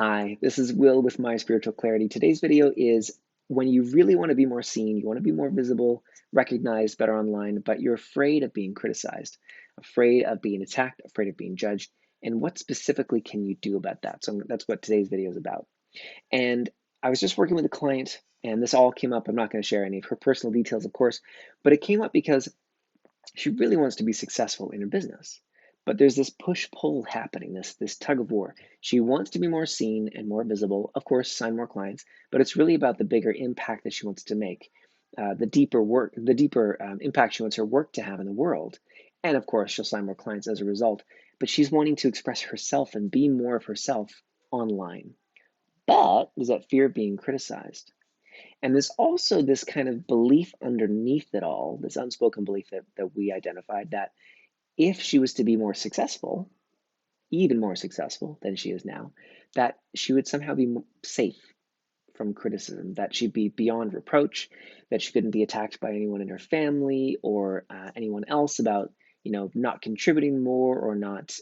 Hi, this is Will with My Spiritual Clarity. Today's video is when you really want to be more seen, you want to be more visible, recognized better online, but you're afraid of being criticized, afraid of being attacked, afraid of being judged. And what specifically can you do about that? So that's what today's video is about. And I was just working with a client, and this all came up. I'm not going to share any of her personal details, of course, but it came up because she really wants to be successful in her business. But there's this push-pull happening, this tug of war. She wants to be more seen and more visible, of course, sign more clients, but it's really about the bigger impact that she wants to make, the deeper impact she wants her work to have in the world. And of course, she'll sign more clients as a result. But she's wanting to express herself and be more of herself online. But there's that fear of being criticized. And there's also this kind of belief underneath it all, this unspoken belief that we identified that if she was to be more successful, even more successful than she is now, that she would somehow be safe from criticism, that she'd be beyond reproach, that she couldn't be attacked by anyone in her family or anyone else about, not contributing more or not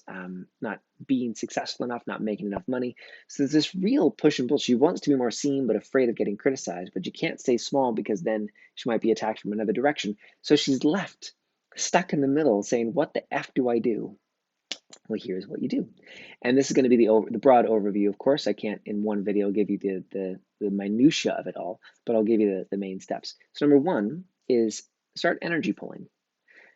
being successful enough, not making enough money. So there's this real push and pull. She wants to be more seen, but afraid of getting criticized. But you can't stay small because then she might be attacked from another direction. So she's left stuck in the middle, saying, "What the f do I do?" Well, here's what you do. And this is going to be the broad overview. Of course, I can't in one video give you the minutia of it all, but I'll give you the main steps. So number one is start energy pulling.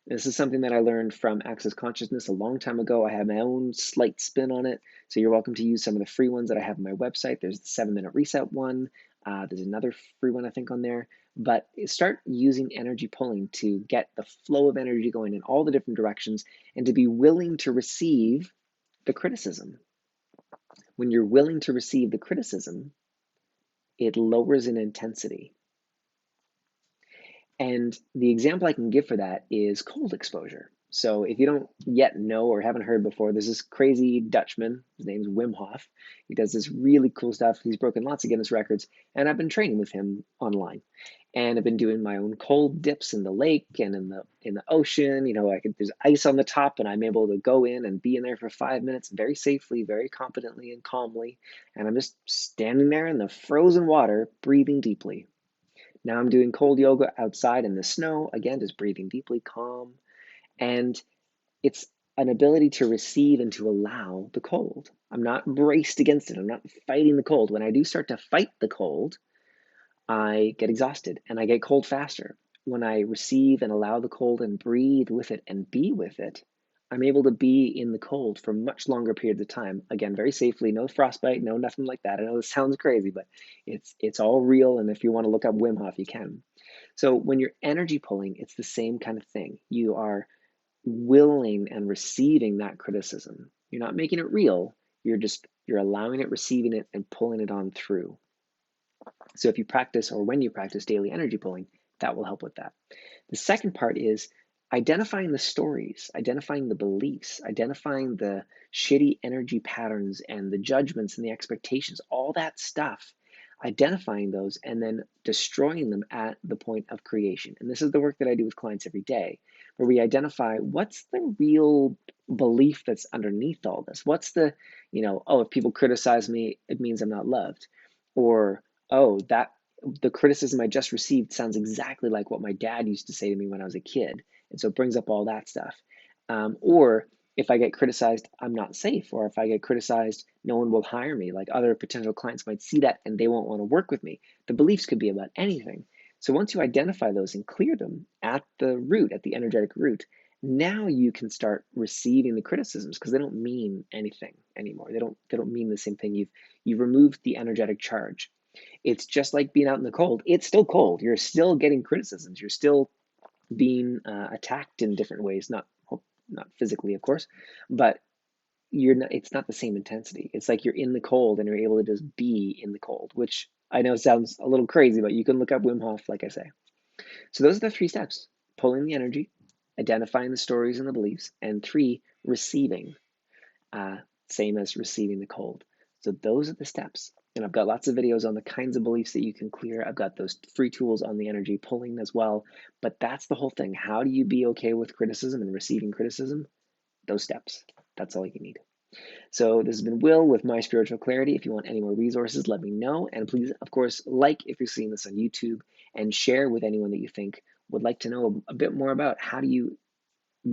This is something that I learned from Access Consciousness a long time ago. I have my own slight spin on it, so you're welcome to use some of the free ones that I have on my website. There's the 7-minute reset one. There's another free one, I think, on there. But start using energy pulling to get the flow of energy going in all the different directions and to be willing to receive the criticism. When you're willing to receive the criticism, it lowers in intensity. And the example I can give for that is cold exposure. So if you don't yet know or haven't heard before, there's this crazy Dutchman. His name's Wim Hof. He does this really cool stuff. He's broken lots of Guinness records, and I've been training with him online. And I've been doing my own cold dips in the lake and in the ocean. There's ice on the top, and I'm able to go in and be in there for 5 minutes very safely, very confidently and calmly. And I'm just standing there in the frozen water, breathing deeply. Now I'm doing cold yoga outside in the snow, again, just breathing deeply, calm. And it's an ability to receive and to allow the cold. I'm not braced against it. I'm not fighting the cold. When I do start to fight the cold, I get exhausted and I get cold faster. When I receive and allow the cold and breathe with it and be with it, I'm able to be in the cold for much longer periods of time. Again, very safely, no frostbite, no nothing like that. I know this sounds crazy, but it's all real. And if you want to look up Wim Hof, you can. So when you're energy pulling, it's the same kind of thing. You are willing and receiving that criticism. You're not making it real. You're allowing it, receiving it, and pulling it on through. So if you practice or when you practice daily energy pulling, that will help with that. The second part is identifying the stories, identifying the beliefs, identifying the shitty energy patterns and the judgments and the expectations, all that stuff, identifying those and then destroying them at the point of creation. And this is the work that I do with clients every day, where we identify what's the real belief that's underneath all this. What's if people criticize me, it means I'm not loved. Or, oh, that the criticism I just received sounds exactly like what my dad used to say to me when I was a kid. And so it brings up all that stuff. Or if I get criticized, I'm not safe. Or if I get criticized, no one will hire me. Like other potential clients might see that and they won't want to work with me. The beliefs could be about anything. So once you identify those and clear them at the root, at the energetic root, now you can start receiving the criticisms because they don't mean anything anymore. They don't mean the same thing. You've removed the energetic charge. It's just like being out in the cold. It's still cold. You're still getting criticisms. You're still being attacked in different ways, not physically, of course, but you're not. It's not the same intensity. It's like you're in the cold and you're able to just be in the cold, which I know sounds a little crazy, but you can look up Wim Hof, like I say. So those are the 3 steps: pulling the energy, identifying the stories and the beliefs, and 3, receiving. Uh, Same as receiving the cold. So those are the steps. And I've got lots of videos on the kinds of beliefs that you can clear. I've got those free tools on the energy pulling as well. But that's the whole thing. How do you be okay with criticism and receiving criticism? Those steps. That's all you need. So this has been Will with My Spiritual Clarity. If you want any more resources, let me know. And please, of course, like if you're seeing this on YouTube and share with anyone that you think would like to know a bit more about how do you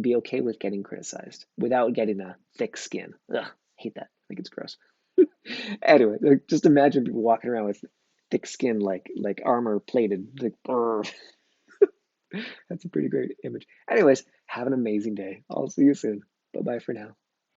be okay with getting criticized without getting a thick skin. Ugh, hate that. I think it's gross. Anyway, just imagine people walking around with thick skin like armor plated. Like, that's a pretty great image. Anyways, have an amazing day. I'll see you soon. Bye bye for now.